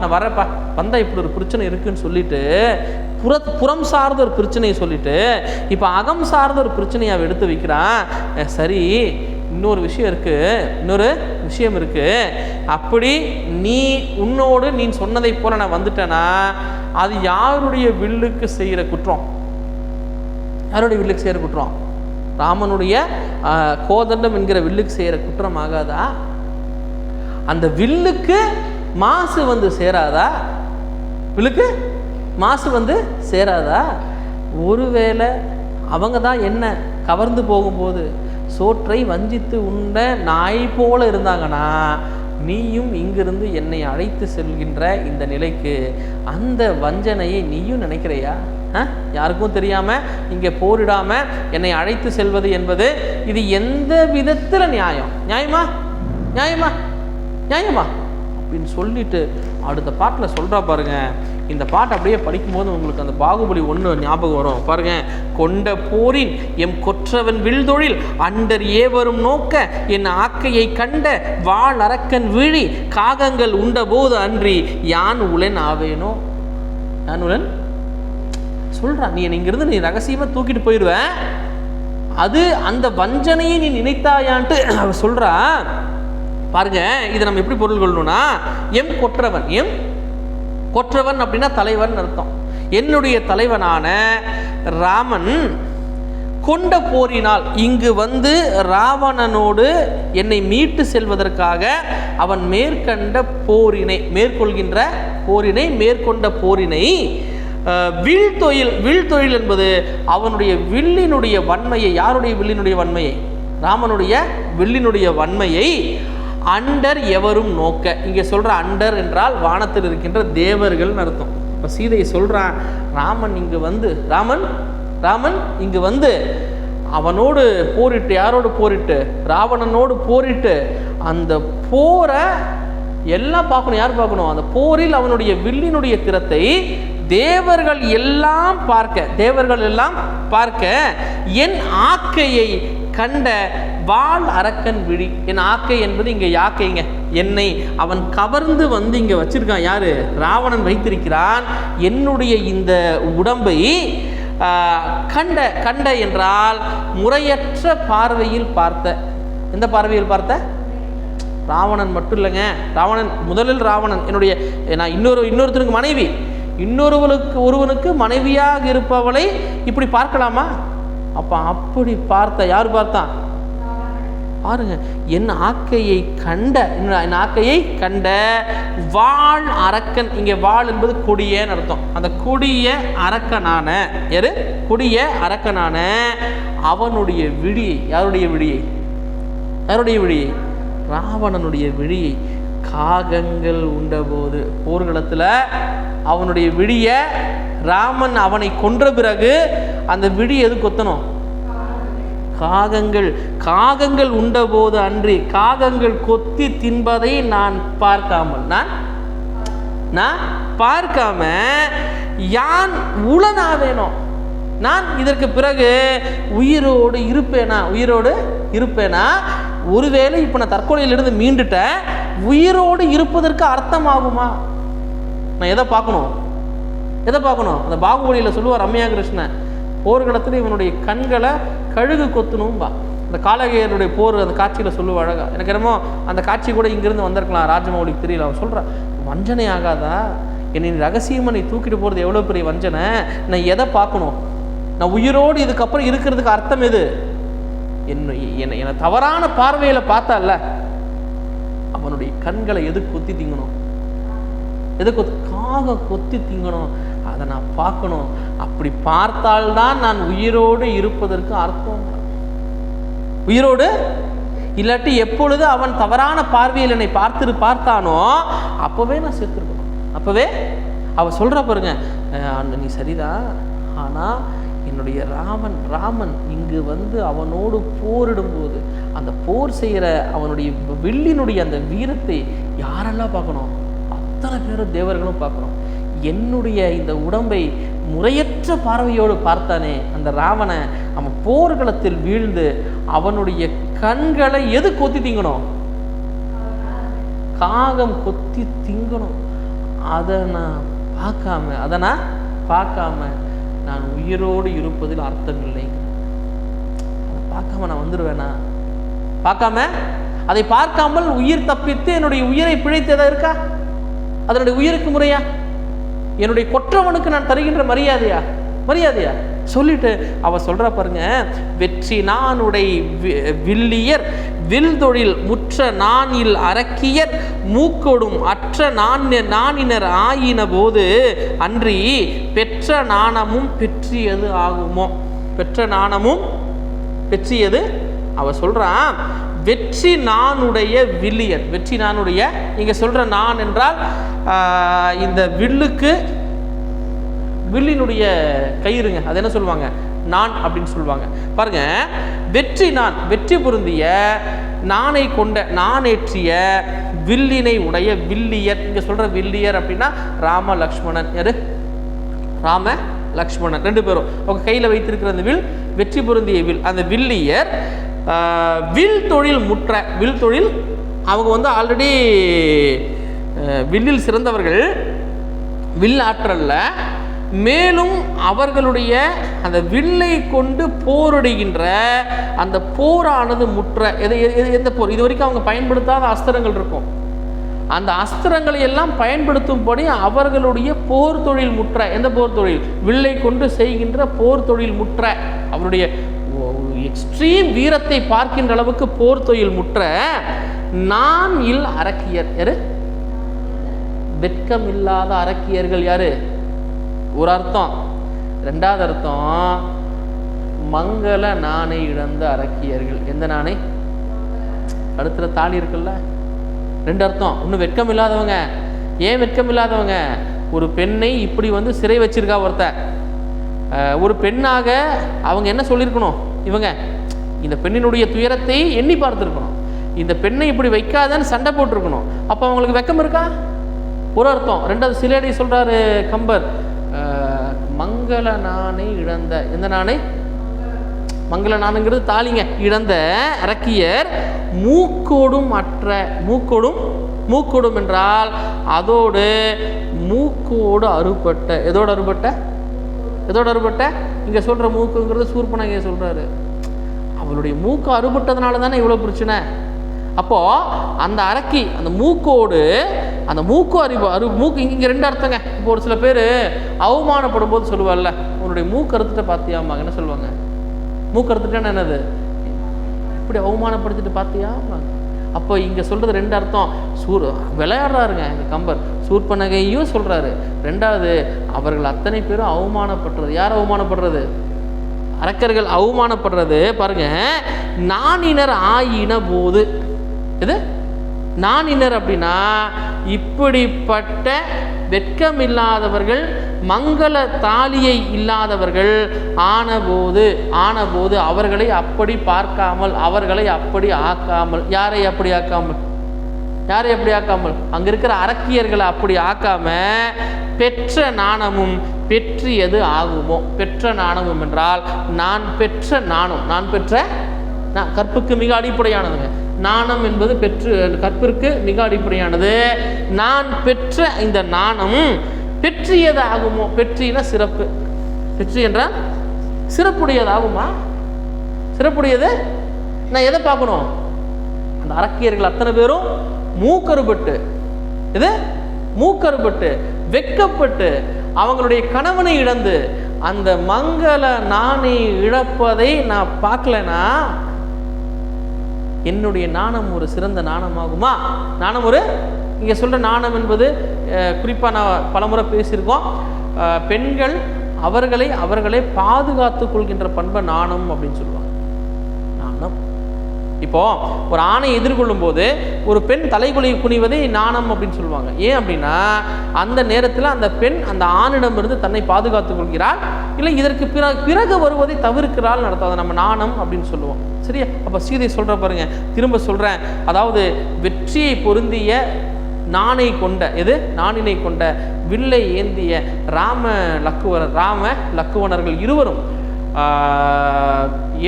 நான் வரப்பா வந்தால் இப்படி ஒரு பிரச்சனை இருக்குன்னு சொல்லிட்டு புறம் சார்ந்த ஒரு பிரச்சனையை சொல்லிட்டு இப்போ அகம் சார்ந்த ஒரு பிரச்சனையை அவன் எடுத்து வைக்கிறான். சரி, இன்னொரு விஷயம் இருக்கு. அப்படி உன்னோடு நீ சொன்னதை போல நான் வந்துட்டேன்னா அது யாருடைய வில்லுக்கு செய்கிற குற்றம்? யாருடைய வில்லுக்கு செய்கிற குற்றம்? ராமனுடைய கோதண்டம் என்கிற வில்லுக்கு செய்கிற குற்றம் ஆகாதா? அந்த வில்லுக்கு மாசு வந்து சேராதா? வில்லுக்கு மாசு வந்து சேராதா? ஒருவேளை அவங்க தான் என்ன கவர்ந்து போகும்போது சோற்றை வஞ்சித்து உண்ட நாய் போல இருந்தாங்கன்னா நீயும் இங்கிருந்து என்னை அழைத்து செல்கின்ற இந்த நிலைக்கு அந்த வஞ்சனையை நீயும் நினைக்கிறையா? யாருக்கும் தெரியாம இங்கே போரிடாம என்னை அழைத்து செல்வது என்பது இது எந்த விதத்துல நியாயமா அப்படின்னு சொல்லிட்டு அடுத்த பாட்டில் சொல்றா பாருங்க. இந்த பாட்டை அப்படியே படிக்கும்போது உங்களுக்கு அந்த பாகுபலி 1 ஞாபகம் வரும் பாருங்க. கொண்ட போரின் எம் கொற்றவன் வில்தொழில் அண்டர் ஏவரும் நோக்க என் ஆக்கையை கண்ட வாழ் அரக்கன் விழி காகங்கள் உண்ட போது அன்றி யான் உளன் ஆவேனோ. யான் உளன் சொல்றான். நீ இங்கிருந்து நீ ரகசியமா தூக்கிட்டு போயிடுவேன். அது அந்த வஞ்சனையை நீ நினைத்தாயான்ட்டு அவ சொல்றா பாருங்க. இதை நம்ம எப்படி பொருள் கொள்ளணும்னா, எம் கொற்றவன் அப்படின்னா தலைவன் அர்த்தம். என்னுடைய தலைவனான ராமன் கொண்ட போரினால் இங்கு வந்து ராவணனோடு என்னை மீட்டு செல்வதற்காக அவன் மேற்கொண்ட போரினை வில்தொழில் என்பது அவனுடைய வில்லினுடைய வன்மையை. யாருடைய வில்லினுடைய வன்மையை? ராமனுடைய வில்லினுடைய வன்மையை அண்டர் எவரும் நோக்க. இங்கே சொல்ற அண்டர் என்றால் வானத்தில் இருக்கின்ற தேவர்கள் அர்த்தம். இப்போ சீதையை சொல்றான், ராமன் இங்கு வந்து அவனோடு போரிட்டு, யாரோடு போரிட்டு? ராவணனோடு போரிட்டு அந்த போரை எல்லாம் பார்க்கணும். யார் பார்க்கணும்? அந்த போரில் அவனுடைய வில்லினுடைய திறத்தை தேவர்கள் எல்லாம் பார்க்க என் ஆக்கையை கண்ட வாள் அரக்கன் விழி. என் ஆக்கை என்பது இங்கே யாக்கைங்க, என்னை அவன் கவர்ந்து வந்து இங்கே வச்சிருக்கான். யாரு? ராவணன் வைத்திருக்கிறான். என்னுடைய இந்த உடம்பை கண்ட என்றால் முறையற்ற பார்வையில் பார்த்த. எந்த பார்வையில் பார்த்த? ராவணன் மட்டும் இல்லைங்க. முதலில் ராவணன் என்னுடைய, நான் இன்னொருத்தருக்கு மனைவி, ஒருவனுக்கு மனைவியாக இருப்பவளை இப்படி பார்க்கலாமா? அப்படி பார்த்த. யார் பார்த்தான்? பாருங்க, என் ஆக்கையை கண்ட வாள் அரக்கன். இங்கே வாள் என்பது கொடியன்னு அர்த்தம். அந்த கொடிய அரக்கனான அவனுடைய விழியை, யாருடைய விழியை? ராவணனுடைய விழியை காகங்கள் உண்டபோது. போர்க்களத்தில் அவனுடைய விழிய ராமன் அவனை கொன்ற பிறகு அந்த விழி எது கொத்தணும்? காகங்கள் உண்டபோது அன்றி காகங்கள் கொத்தி தின்பதை நான் பார்க்காம யான் உளனாவேனோ, நான் இதற்கு பிறகு உயிரோடு இருப்பேனா? ஒருவேளை இப்போ நான் தற்கொலையிலிருந்து மீண்டுட்டேன், உயிரோடு இருப்பதற்கு அர்த்தமாகுமா? நான் எதை பார்க்கணும்? அந்த பாகுபலியில் சொல்லுவார் ரம்யா கிருஷ்ணன், போர்க்களத்தில் இவனுடைய கண்களை கழுகு கொத்தணும்பா. அந்த காலகேயனுடைய போர் அந்த காட்சியில் சொல்லுவா அழகா. எனக்கு என்னமோ அந்த காட்சி கூட இங்கிருந்து வந்திருக்கலாம், ராஜமௌலிக்கு தெரியல. அவன் சொல்கிறான், வஞ்சனை ஆகாதா? என்னை ரகசியமாக நீ தூக்கிட்டு போகிறது எவ்வளோ பெரிய வஞ்சனை. நான் எதை பார்க்கணும்? நான் உயிரோடு இதுக்கப்புறம் இருக்கிறதுக்கு அர்த்தம் எது? என்னை தவறான பார்வையில் பார்த்தால, அவனுடைய கண்களை எது கொத்தி திங்கணும்? காக கொத்தி திங்கணும். அதை நான் பார்க்கணும். அப்படி பார்த்தால்தான் நான் உயிரோடு இருப்பதற்கு அர்த்தம். உயிரோடு இல்லாட்டி எப்பொழுது அவன் தவறான பார்வையில் என்னை பார்த்தானோ அப்பவே நான் செத்துருக்கணும். அப்பவே அவ சொல்ற பாருங்க, நீ சரிதான், ஆனா என்னுடைய ராமன் இங்கு வந்து அவனோடு போரிடும்போது அந்த போர் செய்கிற அவனுடைய வில்லினுடைய அந்த வீரத்தை யாரெல்லாம் பார்க்கணும்? அத்தனை பேரும் தேவர்களும் பார்க்கணும். என்னுடைய இந்த உடம்பை முறையற்ற பார்வையோடு பார்த்தானே அந்த ராவனை, அவன் போர்க்களத்தில் வீழ்ந்து அவனுடைய கண்களை எது கொத்தி திங்கணும்? காகம் கொத்தி திங்கணும். அதை நான் பார்க்காம நான் உயிரோடு இருப்பதில் அர்த்தம் இல்லை. அதை பார்க்காம நான் வந்துடுவேனா? அதை பார்க்காமல் உயிர் தப்பித்து என்னுடைய உயிரை பிழைத்ததா இருக்கா? அதனுடைய உயிருக்கு முறையா? என்னுடைய கொற்றவனுக்கு நான் தருகின்ற மரியாதையா சொல்லிட்டு அவ சொல்ற பாருங்க, வெற்றி நானுடை வில்லியர் வில் தொழில் முற்ற நானில் அரக்கியர் மூக்கொடும் அற்ற நானினர் ஆயின போது அன்றி பெற்ற நாணமும் பெற்றியது ஆகுமோ. பெற்றியது அவ சொல்றான். வெற்றி நானுடைய வில்லியர், வெற்றி நானுடைய, இங்க சொல்ற நான் என்றால் இந்த வில்லினுடைய கயிறுங்க, அது என்ன சொல்லுவாங்க? நான் அப்படின்னு சொல்லுவாங்க. பாருங்க, வெற்றி பொருந்திய நானை கொண்ட நானேற்றிய வில்லினை உடைய வில்லியர். இங்க சொல்ற வில்லியர் அப்படின்னா ராம லக்ஷ்மணன். யாரு? ராம லக்ஷ்மணன் ரெண்டு பேரும் அவங்க கையில் வைத்திருக்கிற அந்த வில் வெற்றி பொருந்திய வில். அந்த வில்லியர் வில் தொழில் முற்ற. வில் தொழில் அவங்க வந்து ஆல்ரெடி வில்லில் சிறந்தவர்கள், வில் ஆற்றல்ல. மேலும் அவர்களுடைய அந்த வில்லை கொண்டு போரிடுகின்ற அந்த போரானது முற்ற. எந்த போர்? இது வரைக்கும் அவங்க பயன்படுத்தாத அஸ்திரங்கள் இருக்கும். அந்த அஸ்திரங்களை எல்லாம் பயன்படுத்தும்படி அவர்களுடைய போர் தொழில் முற்ற. எந்த போர் தொழில்? வில்லை கொண்டு செய்கின்ற போர் தொழில் முற்ற. அவருடைய எக்ஸ்ட்ரீம் வீரத்தை பார்க்கின்ற அளவுக்கு போர் தொழில் முற்ற. நான் இல் அரக்கியர். யாரு? வெட்கம் இல்லாத அரக்கியர்கள். யாரு? ஒரு அர்த்தம். ரெண்டாவது அர்த்தம், மங்கள நாணை இழந்த அரக்கியர்கள். எந்த நாணை? கழுத்துல தாலி இருக்குல்ல. ரெண்டு அர்த்தம். ஒன்று வெட்கம் இல்லாதவங்க. ஏன் வெட்கம் இல்லாதவங்க? ஒரு பெண்ணை இப்படி வந்து சிறை வச்சிருக்கா ஒருத்தர். ஒரு பெண்ணாக அவங்க என்ன சொல்லியிருக்கணும்? இவங்க இந்த பெண்ணினுடைய துயரத்தை எண்ணி பார்த்துருக்கணும். இந்த பெண்ணை இப்படி வைக்காதன்னு சண்டை போட்டிருக்கணும். அப்போ அவங்களுக்கு வெக்கம் இருக்கா? ஒரு அர்த்தம். ரெண்டாவது சிலேடி சொல்றாரு கம்பர், மங்கள நாணை இழந்த, எந்த நாணை? மங்கள நாணுங்கிறது தாலிங்க. இழந்த அரக்கியர் மூக்கோடும் அற்ற, மூக்கோடும் என்றால் அதோடு மூக்கோடு அறுபட்ட, எதோடு அறுபட்ட? இங்க சொல்ற மூக்குங்கிறது சூர்பனகை சொல்றாரு. அவளுடைய மூக்கு அறுபட்டதுனால தானே இவ்வளவு பிரச்சனை. அப்போ அந்த அரக்கி அந்த மூக்கோடு, அந்த மூக்கு இங்க ரெண்டு அர்த்தங்க. இப்போ ஒரு சில பேர் அவமானப்படும் போது சொல்லுவாள்ல, உன்னுடைய மூக்கு அறுத்துட்ட பாத்தியாமா, என்ன சொல்லுவாங்க? மூக்கு அறுத்துட்டேன்னு என்னது? இப்படி அவமானப்படுத்திட்டு பாத்தியாமா. அப்போ இங்க சொல்றது ரெண்டு அர்த்தம். விளையாடுறாருங்க இந்த கம்பர், சூர்பனகையும் சொல்றாரு. ரெண்டாவது, அவர்கள் அத்தனை பேரும் அவமானப்படுறது. யார் அவமானப்படுறது? அரக்கர்கள் அவமானப்படுறது. பாருங்க, நாணினர் ஆயின போது. இது நாணினர் அப்படின்னா இப்படிப்பட்ட வெட்கம் இல்லாதவர்கள், மங்கள தாலியை இல்லாதவர்கள் ஆனபோது அவர்களை அப்படி பார்க்காமல், அவர்களை அப்படி ஆக்காமல். யாரை அப்படி ஆக்காமல்? அங்க இருக்கிற அரக்கியர்களை அப்படி ஆக்காம பெற்ற நாணமும் பெற்றியது ஆகுமோ. பெற்ற நாணமும் என்றால் நான் பெற்ற நாணம், கற்புக்கு மிக அடிப்படையானதுங்க. நாணம் என்பது கற்பிற்கு மிக அடிப்படையானது. நான் பெற்ற இந்த நாணம் பெற்றியது ஆகுமோ. பெற்றின சிறப்பு, பெற்றி என்றால் சிறப்புடையதாகுமா? சிறப்புடையது நான் எதை பார்க்கணும்? அந்த அரக்கியர்கள் அத்தனை பேரும் மூக்கறுபட்டு, வெட்கப்பட்டு அவங்களுடைய கணவனை இழந்து அந்த மங்கள நாணை இழப்பதை நான் பார்க்கலனா என்னுடைய நாணம் ஒரு சிறந்த நாணமாகுமா? நாணம் ஒரு, இங்கே சொல்கிற நாணம் என்பது குறிப்பாக நான் பலமுறை பேசியிருக்கோம். பெண்கள் அவர்களை பாதுகாத்து கொள்கின்ற பண்பை நாணம் அப்படின்னு சொல்லுவாங்க. நாணம். இப்போ ஒரு ஆணை எதிர்கொள்ளும் போது ஒரு பெண் தலைகுலி குனிவதை நாணம் அப்படின்னு சொல்லுவாங்க. ஏன் அப்படின்னா அந்த நேரத்தில் அந்த பெண் அந்த ஆணிடமிருந்து தன்னை பாதுகாத்துக் கொள்கிறாள், இல்லை இதற்கு பிறகு வருவதை தவிர்க்கிறாள் நடத்தும். அதை நம்ம நாணம் அப்படின்னு சொல்லுவோம். சரியா? அப்போ சீதை சொல்ற பாருங்க, திரும்ப சொல்றேன். அதாவது வெற்றியை பொருந்திய நாணை கொண்ட, நாணினை கொண்ட வில்லை ஏந்திய ராம லக்குவனர்கள் இருவரும்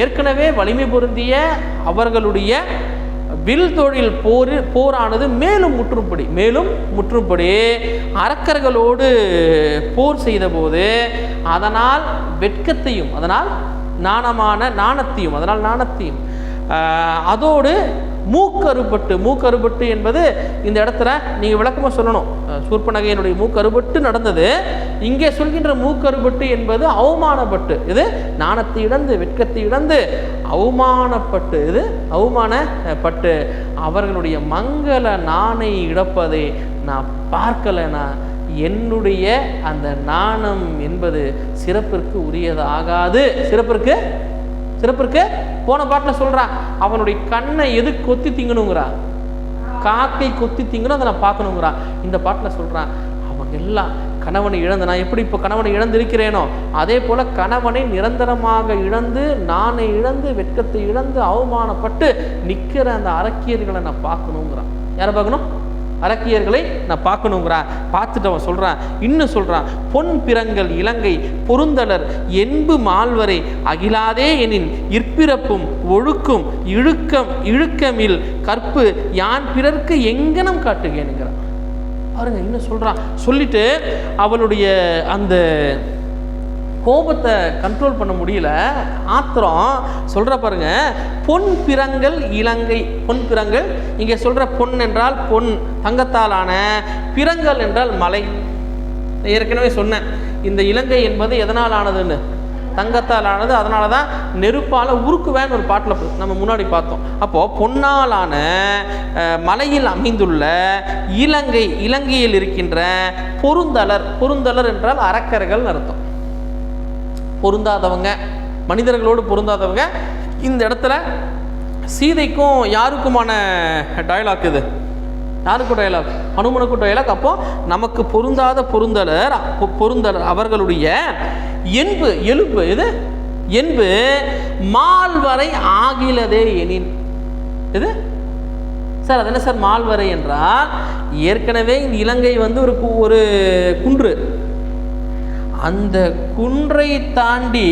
ஏற்கனவே வலிமை பொருந்திய அவர்களுடைய வில் தொழில் போரானது மேலும் முற்றும்படி அரக்கர்களோடு போர் செய்த போது அதனால் வெட்கத்தையும், அதனால் நாணத்தையும் அதோடு மூக்கறுபட்டு என்பது இந்த இடத்துல நீங்க விளக்கமா சொல்லணும். சூர்பனகையினுடைய மூக்கறுபட்டு நடந்தது. இங்கே சொல்கின்ற மூக்கறுபட்டு என்பது அவமானப்பட்டு, நாணத்தை இழந்து, வெட்கத்தை இழந்து அவமானப்பட்டு அவர்களுடைய மங்கள நாணை இழப்பதை நான் பார்க்கலனா என்னுடைய அந்த நாணம் என்பது சிறப்பிற்கு உரியதாகாது. சிறப்பிற்கு போன பாட்டில் சொல்றான், அவனுடைய கண்ணை எது கொத்தி திங்கணுங்கிறா? காக்கை கொத்தி திங்கணும், அதை நான் பார்க்கணுங்கிறா. இந்த பாட்டில் சொல்றான், அவங்க எல்லாம் கணவனை இழந்து, நான் எப்படி இப்போ கணவனை இழந்திருக்கிறேனோ அதே போல கணவனை நிரந்தரமாக இழந்து, நானை இழந்து, வெட்கத்தை இழந்து, அவமானப்பட்டு நிற்கிற அந்த அரக்கியர்களை நான் பார்க்கணுங்கிறான். யாரை பார்க்கணும்? அரக்கியர்களை நான் பார்க்கணுங்கிறான். பார்த்துட்டு அவன் சொல்றான், இன்னும் சொல்றான், பொன் பிறங்கள் இலங்கை பொருந்தலர் என்பு மால்வரை அகிலாதே எனின் இற்பிறப்பும் ஒழுக்கும் இழுக்கமில் கற்பு யான் பிறர்க்கு எங்கனம் காட்டுகேனுங்கிறான். பாருங்க, இன்னும் சொல்றான். சொல்லிட்டு அவளுடைய அந்த கோபத்தை கண்ட்ரோல் பண்ண முடியல, ஆத்திரம் சொல்ற பாருங்க. பொன் பிறங்கள் இலங்கை, பொன் பிறங்கள் இங்கே சொல்ற பொன் என்றால் பொன், தங்கத்தாலான, பிறங்கள் என்றால் மலை. ஏற்கனவே சொன்னேன், இந்த இலங்கை என்பது எதனால் ஆனதுன்னு, தங்கத்தால் ஆனது. அதனால தான் நெருப்பால் உருக்குவேன்னு ஒரு பாட்டில் நம்ம முன்னாடி பார்த்தோம். அப்போது பொன்னாலான மலையில் அமைந்துள்ள இலங்கையில் இருக்கின்ற பொருந்தலர் என்றால் அரக்கர்கள் அர்த்தம். பொருந்தாதவங்க, மனிதர்களோடு பொருந்தாதவங்க. இந்த இடத்துல சீதைக்கும் யாருக்குமான டயலாக் இது? யாருக்கும் டயலாக்? ஹனுமனுக்கும் டயலாக். அப்போ நமக்கு பொருந்தாத பொருந்தலர் அவர்களுடைய என்பு மால்வரை ஆகிலதே எனின். இது சார், அது என்ன சார் மால்வரை என்றால், ஏற்கனவே இந்த இலங்கை வந்து ஒரு குன்று, அந்த குன்றை தாண்டி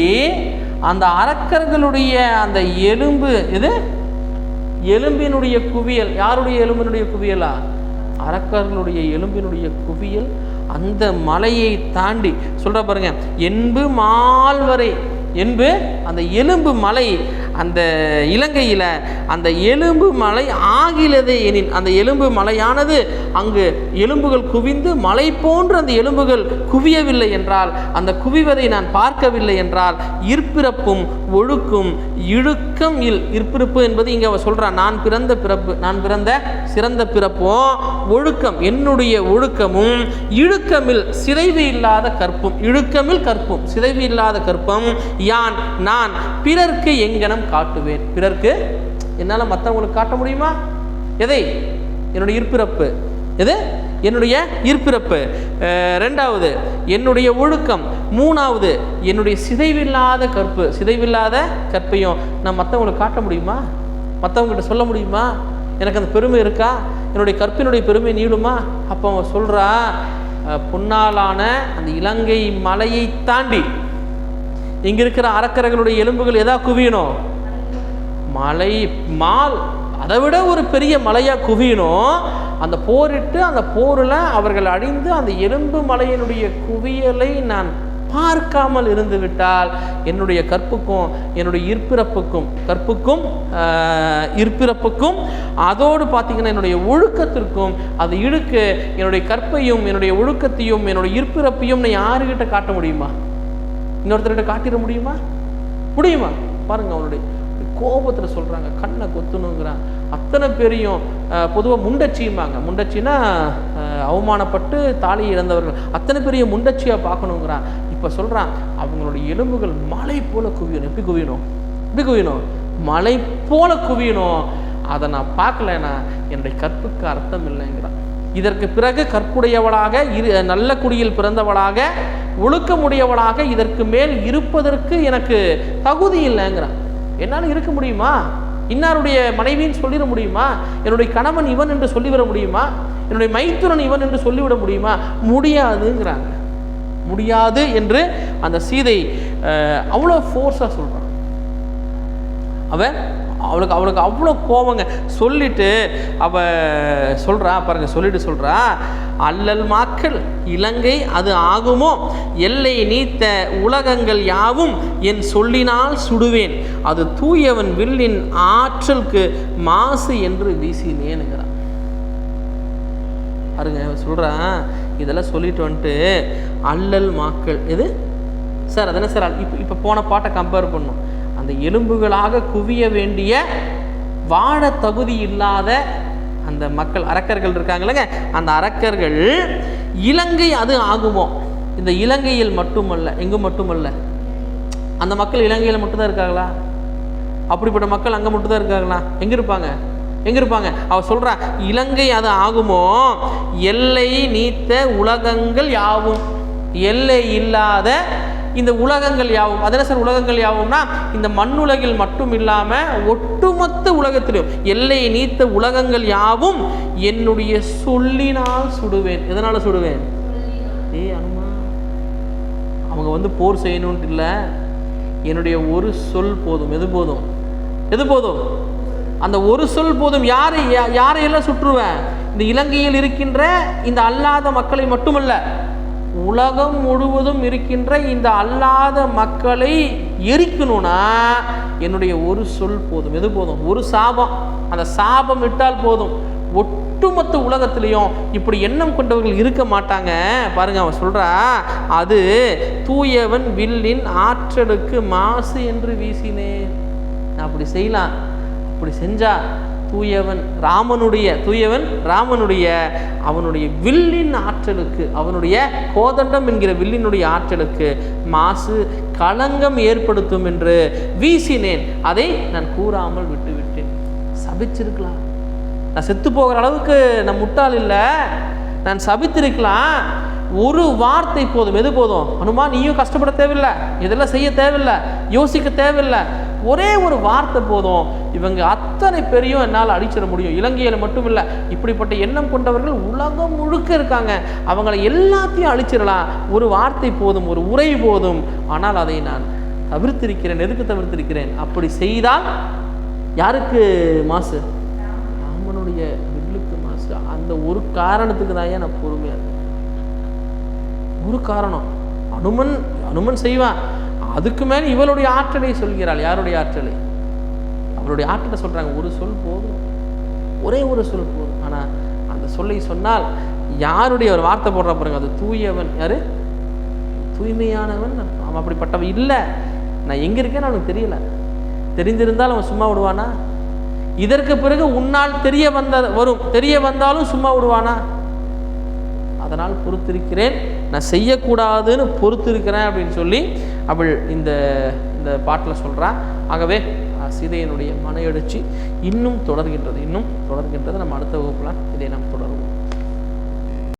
அந்த அரக்கர்களுடைய அந்த எலும்பு, இது எலும்பினுடைய குவியல். யாருடைய எலும்பினுடைய குவியலா? அரக்கர்களுடைய எலும்பினுடைய குவியல். அந்த மலையை தாண்டி சொல்ற பாருங்க, என்பு மால்வரை, என்பு அந்த எலும்பு மலை, அந்த இலங்கையில் அந்த எலும்பு மலை ஆகிலதே எனின், அந்த எலும்பு மலையானது அங்கு எலும்புகள் குவிந்து மலை போன்று அந்த எலும்புகள் குவியவில்லை என்றால், அந்த குவிவதை நான் பார்க்கவில்லை என்றால், இற்பிறப்பும் ஒழுக்கும் இழுக்கம் இல். இற்பிறப்பு என்பது இங்கே அவ சொல்கிறான், நான் பிறந்த பிறப்பு, நான் பிறந்த சிறந்த பிறப்பும், ஒழுக்கம் என்னுடைய ஒழுக்கமும், இழுக்கமில் சிதைவு இல்லாத கற்பும். இழுக்கமில் கற்பும், சிதைவு இல்லாத கற்பும் யான் நான் பிறர்க்கு எங்கனம் காட்டுவேன். பிறர்க்கு என்னால் மற்றவங்களுக்கு காட்ட முடியுமா? எதை? என்னுடைய இற்பிறப்பு. எது? என்னுடைய இற்பிறப்பு. ரெண்டாவது என்னுடைய ஒழுக்கம். மூணாவது என்னுடைய சிதைவில்லாத கற்பு. சிதைவில்லாத கற்பையும் நான் மற்றவங்களுக்கு காட்ட முடியுமா? மற்றவங்ககிட்ட சொல்ல முடியுமா? எனக்கு அந்த பெருமை இருக்கா? என்னுடைய கற்பினுடைய பெருமை நீளுமா? அப்போ அவன் சொல்கிறா, பொன்னாலான அந்த இலங்கை மலையை தாண்டி இங்கே இருக்கிற அரக்கர்களுடைய எலும்புகள் எதா குவியணும்? மலை மால், அதை விட ஒரு பெரிய மலையாக குவியணும். அந்த போரிட்டு அந்த போரில் அவர்கள் அழிந்து அந்த எலும்பு மலையினுடைய குவியலை நான் பார்க்காமல் இருந்து விட்டால் என்னுடைய கற்புக்கும் என்னுடைய இற்பிறப்புக்கும், கற்புக்கும் இற்பிறப்புக்கும், அதோடு பார்த்திங்கன்னா என்னுடைய ஒழுக்கத்திற்கும் அது இழுக்க, என்னுடைய கற்பையும் என்னுடைய ஒழுக்கத்தையும் என்னுடைய இற்பிறப்பையும் நான் யாருக்கிட்ட காட்ட முடியுமா? இன்னொருத்தர்கிட்ட காட்டிட முடியுமா? முடியுமா? பாருங்க, அவனுடைய கோபத்தில் சொல்கிறாங்க, கண்ணை கொத்தணுங்கிறான். அத்தனை பேரையும் பொதுவாக முண்டச்சியும்பாங்க. முண்டச்சின்னா அவமானப்பட்டு தாலி இழந்தவர்கள், அத்தனை பெரிய முண்டச்சியாக பார்க்கணுங்கிறான். இப்போ சொல்கிறான், அவங்களுடைய எலும்புகள் மலை போல குவியணும். எப்படி குவியணும்? எப்படி குவியணும்? மலை போல குவியணும். அதை நான் பார்க்கலன்னா என்னுடைய கற்புக்கு அர்த்தம் இல்லைங்கிறான். இதற்கு பிறகு கற்புடையவளாக, நல்ல குடியில் பிறந்தவளாக, ஒழுக்கமுடையவளாக இதற்கு மேல் இருப்பதற்கு எனக்கு தகுதி இல்லைங்கிறான். என்னால் இருக்க முடியுமா? இன்னாருடைய மனைவின்னு சொல்லிட முடியுமா? என்னுடைய கணவன் இவன் என்று சொல்லிவிட முடியுமா? என்னுடைய மைத்துனன் இவன் என்று சொல்லிவிட முடியுமா? முடியாதுங்கிறாங்க. முடியாது என்று அந்த சீதை அவ்வளோ ஃபோர்ஸாக சொல்கிறான். அவளுக்கு அவ்வளோ கோவங்க. சொல்லிட்டு அவ சொல்கிறா பாருங்க, சொல்லிட்டு சொல்கிறா, அல்லல் மாக்கள் இலங்கை அது ஆகுமோ, எல்லை நீத்த உலகங்கள் யாவும் என் சொல்லினால் சுடுவேன், அது தூயவன் வில்லின் ஆற்றலுக்கு மாசு என்று வீசினேனுங்கிறான். பாருங்க, சொல்கிறான், இதெல்லாம் சொல்லிட்டு வந்துட்டு அல்லல் மாக்கள் எது சார்? அதென்ன சார்? இப்போ போன பாட்டை கம்பேர் பண்ணும். அந்த எலும்புகளாக குவிய வேண்டிய வாழ தகுதி இல்லாத அந்த மக்கள், அரக்கர்கள் இருக்காங்களேங்க, அந்த அரக்கர்கள் இலங்கை அது ஆகுமோ, இந்த இலங்கையில் மட்டுமல்ல, எங்கும் மட்டுமல்ல, அந்த மக்கள் இலங்கையில் மட்டும்தான் இருக்காங்களா? அப்படிப்பட்ட மக்கள் அங்கே மட்டும்தான் இருக்காங்களா? எங்கே இருப்பாங்க? எங்கே இருப்பாங்க? அவ சொல்கிறா, இலங்கை அது ஆகுமோ, எல்லை நீத்த உலகங்கள் யாவும், எல்லை இல்லாத இந்த உலகங்கள் யாவும். அதென்ன சார் உலகங்கள் யாவும்னா, இந்த மண்ணுலகில் மட்டும் இல்லாமல் ஒட்டுமொத்த உலகத்திலும் எல்லை நீத்த உலகங்கள் யாவும் என்னுடைய சொல்லினால் சுடுவேன். எதனால் சுடுவேன்? அனுமா, அவங்க போர் செய்யணும்னு இல்லை, என்னுடைய ஒரு சொல் போதும். எது போதும்? எது போதும்? அந்த ஒரு சொல் போதும். யாரையெல்லாம் சுற்றுவேன்? இந்த இலங்கையில் இருக்கின்ற இந்த அல்லாத மக்களை மட்டுமல்ல, உலகம் முழுவதும் இருக்கின்ற இந்த அல்லாத மக்களை எரிக்கணும்னா என்னுடைய ஒரு சொல் போதும். எது போதும்? ஒரு சாபம். அந்த சாபம் இட்டால் போதும். ஒட்டுமொத்த உலகத்திலையும் இப்படி எண்ணம் கொண்டவர்கள் இருக்க மாட்டாங்க. பாருங்க, அவன் சொல்றா, அது தூயவன் வில்லின் ஆற்றலுக்கு மாசு என்று வீசினேன். நான் அப்படி செய்யலாம், அப்படி செஞ்சா தூயவன் ராமனுடைய அவனுடைய வில்லின் ஆற்றலுக்கு, அவனுடைய கோதண்டம் என்கிற வில்லினுடைய ஆற்றலுக்கு மாசு களங்கம் ஏற்படுத்தும் என்று வீசினேன். அதை நான் கூறாமல் விட்டுவிட்டேன். சபிச்சிருக்கலாம், நான் செத்து போகிற அளவுக்கு நான் முட்டாள் இல்லை, நான் சபித்திருக்கலாம். ஒரு வார்த்தை போதும். எது போதும்? ஹனுமான், நீயும் கஷ்டப்பட தேவையில்லை, இதெல்லாம் செய்ய தேவையில்லை, யோசிக்க தேவையில்லை, ஒரே ஒரு வார்த்தை போதும், இவங்க அத்தனை பேரையும் என்னால் அழிச்சிட முடியும். இலங்கையில் மட்டும் இல்லை, இப்படிப்பட்ட எண்ணம் கொண்டவர்கள் உலகம் முழுக்க இருக்காங்க, அவங்களை எல்லாத்தையும் அழிச்சிடலாம், ஒரு வார்த்தை போதும், ஒரு உரை போதும். ஆனால் அதை நான் தவிர்த்திருக்கிறேன். எதுக்கு தவிர்த்திருக்கிறேன்? அப்படி செய்தால் யாருக்கு மாசு? ராமனுடைய வில்லுக்கு மாசு. அந்த ஒரு காரணத்துக்கு தான் நான் பொறுமையாக இருக்கேன். ஒரு காரணம், அனுமன் செய்வான், அதுக்கு மேலே இவளுடைய ஆற்றலை சொல்கிறாள். யாருடைய ஆற்றலை? அவளுடைய ஆற்றலை சொல்றாங்க. ஒரு சொல் போதும், ஒரே ஒரு சொல் போதும். ஆனால் அந்த சொல்லை சொன்னால் யாருடைய ஒரு வார்த்தை போடுற பாருங்க, அது தூயவன். யாரு? தூய்மையானவன். அவன் அப்படிப்பட்டவன் இல்லை. நான் எங்க இருக்கேன்னு அவனுக்கு தெரியல. தெரிந்திருந்தால் அவன் சும்மா விடுவானா? இதற்கு பிறகு உன்னால் தெரிய வந்தாலும் சும்மா விடுவானா? அதனால் பொறுத்திருக்கிறேன், நான் செய்யக்கூடாதுன்னு பொறுத்திருக்கிறேன் அப்படின்னு சொல்லி அவள் இந்த பாட்டில் சொல்கிறான். ஆகவே சீதையினுடைய மன எழுச்சி இன்னும் தொடர்கின்றது. நம்ம அடுத்த வகுப்புல இதை நாம் தொடரும்.